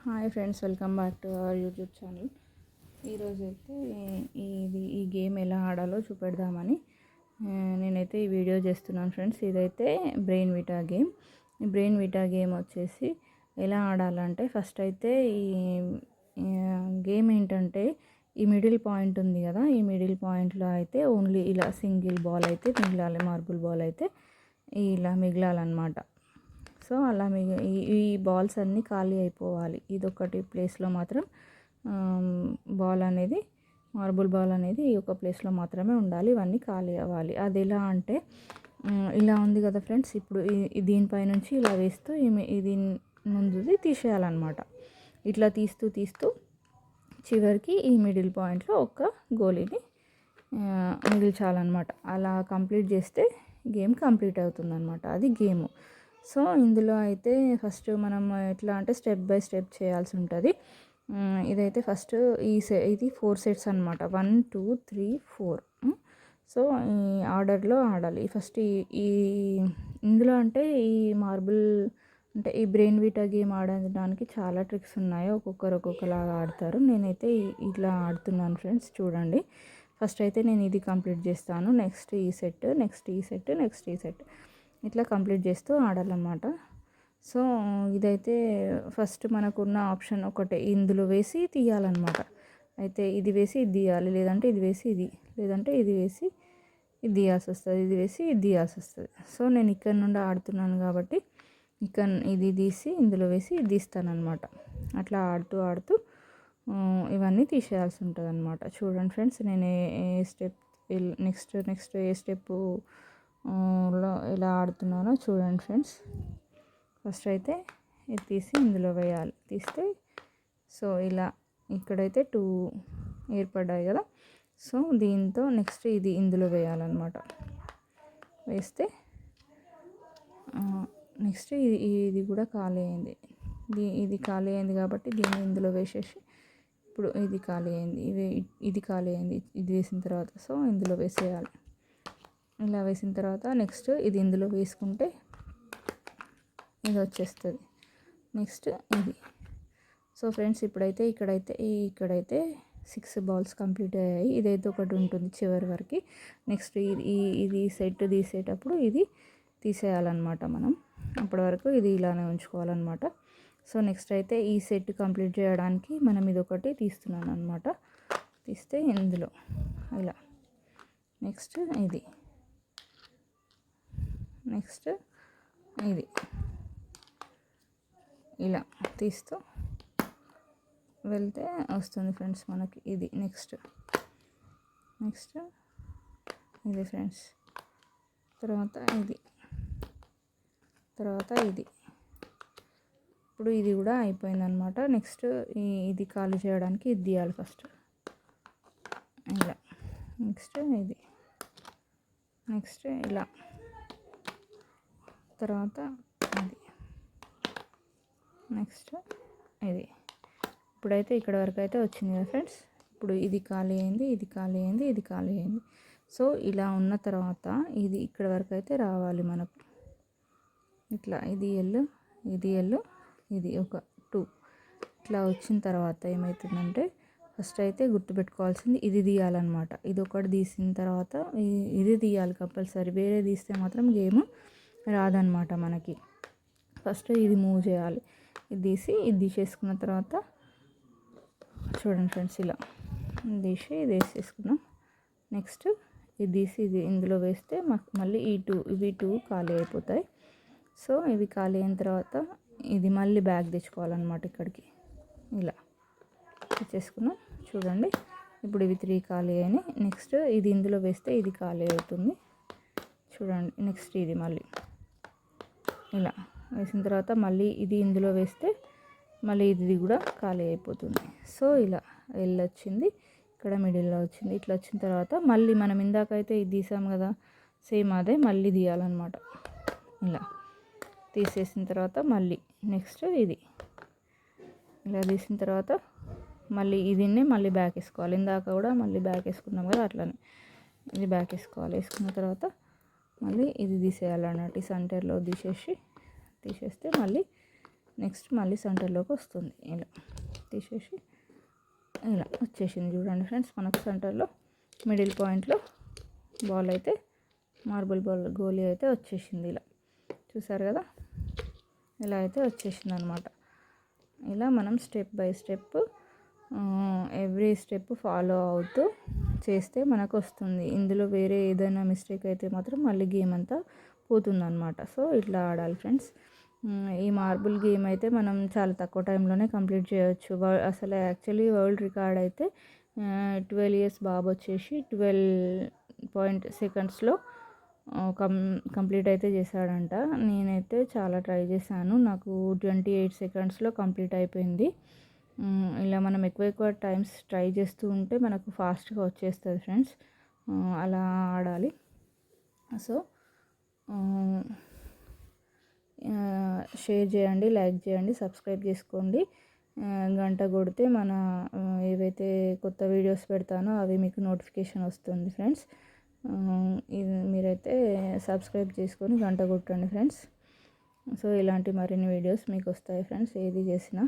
Hi friends, welcome back to our YouTube channel. ఈరోజైతే ఈ game ఎలా ఆడాలో చూపెడదామని నేనైతే ఈ వీడియో చేస్తున్నాను ఫ్రెండ్స్. ఇదైతే బ్రెయిన్ విటా గేమ్. ఈ బ్రెయిన్ విటా గేమ్ వచ్చేసి ఎలా ఆడాలంటే, ఫస్ట్ అయితే ఈ గేమ్ ఏంటంటే, ఈ మిడిల్ పాయింట్ ఉంది కదా, ఈ మిడిల్ పాయింట్లో అయితే ఓన్లీ ఇలా సింగిల్ బాల్ అయితే మిగలాలి, మార్బుల్ బాల్ అయితే ఇలా మిగలాలన్నమాట. సో అలా ఈ బాల్స్ అన్నీ ఖాళీ అయిపోవాలి. ఇదొకటి ప్లేస్లో మాత్రం బాల్ అనేది, మార్బుల్ బాల్ అనేది ఈ ఒక ప్లేస్లో మాత్రమే ఉండాలి. ఇవన్నీ ఖాళీ అవ్వాలి. అది ఎలా అంటే, ఇలా ఉంది కదా ఫ్రెండ్స్, ఇప్పుడు దీనిపై నుంచి ఇలా వేస్తూ ఇది ముందుది తీసేయాలన్నమాట. ఇట్లా తీస్తూ తీస్తూ చివరికి ఈ మిడిల్ పాయింట్లో ఒక గోలీని మిగిల్చాలన్నమాట. అలా కంప్లీట్ చేస్తే గేమ్ కంప్లీట్ అవుతుందన్నమాట. అది గేమ్. సో ఇందులో అయితే ఫస్ట్ మనం ఎట్లా అంటే స్టెప్ బై స్టెప్ చేయాల్సి ఉంటుంది. ఇదైతే ఫస్ట్ ఇది 4 సెట్స్ అనమాట. 1 2 3 4. సో ఈ ఆర్డర్లో ఆడాలి. ఫస్ట్ ఈ ఇందులో అంటే ఈ మార్బుల్ అంటే ఈ బ్రెయిన్ విటా గేమ్ ఆడడానికి చాలా ట్రిక్స్ ఉన్నాయి. ఒక్కొక్కరు ఒక్కొక్కలాగా ఆడతారు. నేనైతే ఇట్లా ఆడుతున్నాను ఫ్రెండ్స్, చూడండి. ఫస్ట్ అయితే నేను ఇది కంప్లీట్ చేస్తాను. నెక్స్ట్ ఈ సెట్, నెక్స్ట్ ఈ సెట్, నెక్స్ట్ ఈ సెట్, ఇట్లా కంప్లీట్ చేస్తూ ఆడాలన్నమాట. సో ఇదైతే ఫస్ట్ మనకున్న ఆప్షన్ ఒకటే, ఇందులో వేసి తీయాలన్నమాట. అయితే ఇది వేసి ఇది తీయాలి, లేదంటే ఇది వేసి ఇది, లేదంటే ఇది వేసి ఇది తీయాల్సి వస్తుంది, ఇది వేసి ఇది తీయాల్సి వస్తుంది. సో నేను ఇక్కడ నుండి ఆడుతున్నాను కాబట్టి ఇక్కడ ఇది తీసి ఇందులో వేసి ఇది తీస్తానన్నమాట. అట్లా ఆడుతూ ఆడుతూ ఇవన్నీ తీసేయాల్సి ఉంటుంది అన్నమాట. చూడండి ఫ్రెండ్స్, నేను ఏ స్టెప్ నెక్స్ట్ ఏ స్టెప్ ఎలా ఆడుతున్నానో చూడండి ఫ్రెండ్స్. ఫస్ట్ అయితే ఇది తీసి ఇందులో వేయాలి. తీస్తే సో ఇలా ఇక్కడైతే 2 ఏర్పడ్డాయి కదా. సో దీంతో నెక్స్ట్ ఇది ఇందులో వేయాలన్నమాట. వేస్తే నెక్స్ట్ ఇది కూడా ఖాళీ అయింది. ఇది ఖాళీ అయింది కాబట్టి దీన్ని ఇందులో వేసేసి, ఇప్పుడు ఇది ఖాళీ అయింది, ఇది ఖాళీ అయింది, ఇది వేసిన తర్వాత సో ఇందులో వేసేయాలి. ఇలా వేసిన తర్వాత నెక్స్ట్ ఇది ఇందులో వేసుకుంటే ఇది వచ్చేస్తుంది. నెక్స్ట్ ఇది. సో ఫ్రెండ్స్, ఇప్పుడైతే ఇక్కడైతే 6 బాల్స్ కంప్లీట్ అయ్యాయి. ఇదైతే ఒకటి ఉంటుంది చివరి వరకు. నెక్స్ట్ ఇది సెట్ తీసేటప్పుడు ఇది తీసేయాలన్నమాట మనం. అప్పటి వరకు ఇది ఇలానే ఉంచుకోవాలన్నమాట. సో నెక్స్ట్ అయితే ఈ సెట్ కంప్లీట్ చేయడానికి మనం ఇది ఒకటి తీస్తున్నాను అనమాట. తీస్తే ఇందులో ఇలా, నెక్స్ట్ ఇది, నెక్స్ట్ ఇది, ఇలా తీస్తూ వెళ్తే వస్తుంది ఫ్రెండ్స్ మనకి ఇది. నెక్స్ట్ ఇది ఫ్రెండ్స్, తర్వాత ఇది, తర్వాత ఇది. ఇప్పుడు ఇది కూడా అయిపోయిందనమాట. నెక్స్ట్ ఇది ఖాళీ చేయడానికి ఇది తీయాలి ఫస్ట్, ఇలా. నెక్స్ట్ ఇది, నెక్స్ట్ ఇలా, తర్వాత ఇది, నెక్స్ట్ ఇది. ఇప్పుడైతే ఇక్కడ వరకు అయితే వచ్చింది కదా ఫ్రెండ్స్. ఇప్పుడు ఇది ఖాళీ అయింది, ఇది ఖాళీ అయింది, ఇది ఖాళీ అయింది. సో ఇలా ఉన్న తర్వాత ఇది ఇక్కడ వరకు అయితే రావాలి మనకు. ఇట్లా ఇది ఎల్లు, ఇది ఎల్లు, ఇది ఒక 2 ఇట్లా వచ్చిన తర్వాత ఏమవుతుందంటే, ఫస్ట్ అయితే గుర్తుపెట్టుకోవాల్సింది ఇది తీయాలన్నమాట. ఇది ఒకటి తీసిన తర్వాత ఇది తీయాలి కంపల్సరీ. వేరే తీస్తే మాత్రం గేమ్ రాదనమాట మనకి. ఫస్ట్ ఇది మూవ్ చేయాలి. ఇది తీసి ఇది తీసేసుకున్న తర్వాత చూడండి ఫ్రెండ్స్, ఇలా తీసి ఇది వేసేసుకున్నాం. నెక్స్ట్ ఇది తీసి ఇది ఇందులో వేస్తే మళ్ళీ ఇవి 2 ఖాళీ అయిపోతాయి. సో ఇవి ఖాళీ అయిన తర్వాత ఇది మళ్ళీ బ్యాగ్ తెచ్చుకోవాలన్నమాట ఇక్కడికి. ఇలా తెచ్చేసుకున్నాం. చూడండి, ఇప్పుడు ఇవి 3 ఖాళీ అయినాయి. నెక్స్ట్ ఇది ఇందులో వేస్తే ఇది ఖాళీ అవుతుంది. చూడండి, నెక్స్ట్ ఇది మళ్ళీ ఇలా వేసిన తర్వాత మళ్ళీ ఇది ఇందులో వేస్తే మళ్ళీ ఇది కూడా ఖాళీ అయిపోతుంది. సో ఇలా వచ్చింది, ఇక్కడ మిడిల్లో వచ్చింది. ఇట్లా వచ్చిన తర్వాత మళ్ళీ మనం ఇందాకైతే ఇది తీసాం కదా, సేమ్ అదే మళ్ళీ తీయాలన్నమాట. ఇలా తీసేసిన తర్వాత మళ్ళీ నెక్స్ట్ ఇది ఇలా తీసిన తర్వాత మళ్ళీ దీన్ని మళ్ళీ బ్యాక్ వేసుకోవాలి. ఇందాక కూడా మళ్ళీ బ్యాక్ వేసుకున్నాం కదా, అట్లనే ఇది బ్యాక్ వేసుకోవాలి. వేసుకున్న తర్వాత మళ్ళీ ఇది తీసేయాలన్నట్టు. ఈ సెంటర్లో తీసేస్తే మళ్ళీ నెక్స్ట్ మళ్ళీ సెంటర్లోకి వస్తుంది. ఇలా తీసేసి ఇలా వచ్చేసింది చూడండి ఫ్రెండ్స్. మనకు సెంటర్లో మిడిల్ పాయింట్లో బాల్ అయితే మార్బుల్ బాల్ గోలీ అయితే వచ్చేసింది. ఇలా చూసారు కదా, ఇలా అయితే వచ్చేసింది అనమాట. ఇలా మనం step by step every step follow అవుతూ చేస్తే మనకు వస్తుంది. ఇందులో వేరే ఏదైనా మిస్టేక్ అయితే మాత్రం మళ్ళీ గేమ్ అంతా పోతుందన్నమాట. సో ఇట్లా ఆడాలి ఫ్రెండ్స్. ఈ మార్బుల్ గేమ్ అయితే మనం చాలా తక్కువ టైంలోనే కంప్లీట్ చేయొచ్చు. అసలు యాక్చువల్లీ వరల్డ్ రికార్డ్ అయితే 12 ఇయర్స్ బాబు వచ్చేసి 12 సెకండ్స్లో కంప్లీట్ అయితే చేశాడంట. నేనైతే చాలా ట్రై చేశాను, నాకు 28 సెకండ్స్లో కంప్లీట్ అయిపోయింది. ఇలా మనం ఎక్కువ టైమ్స్ ట్రై చేస్తూ ఉంటే మనకు ఫాస్ట్గా వచ్చేస్తుంది ఫ్రెండ్స్. అలా ఆడాలి. సో షేర్ చేయండి, లైక్ చేయండి, సబ్స్క్రైబ్ చేసుకోండి. గంట కొడితే మన ఏవైతే కొత్త వీడియోస్ పెడతానో అవి మీకు నోటిఫికేషన్ వస్తుంది ఫ్రెండ్స్. ఇది మీరైతే సబ్స్క్రైబ్ చేసుకొని గంట కొట్టండి ఫ్రెండ్స్. సో ఇలాంటి మరిన్ని వీడియోస్ మీకు వస్తాయి ఫ్రెండ్స్, ఏది చేసినా.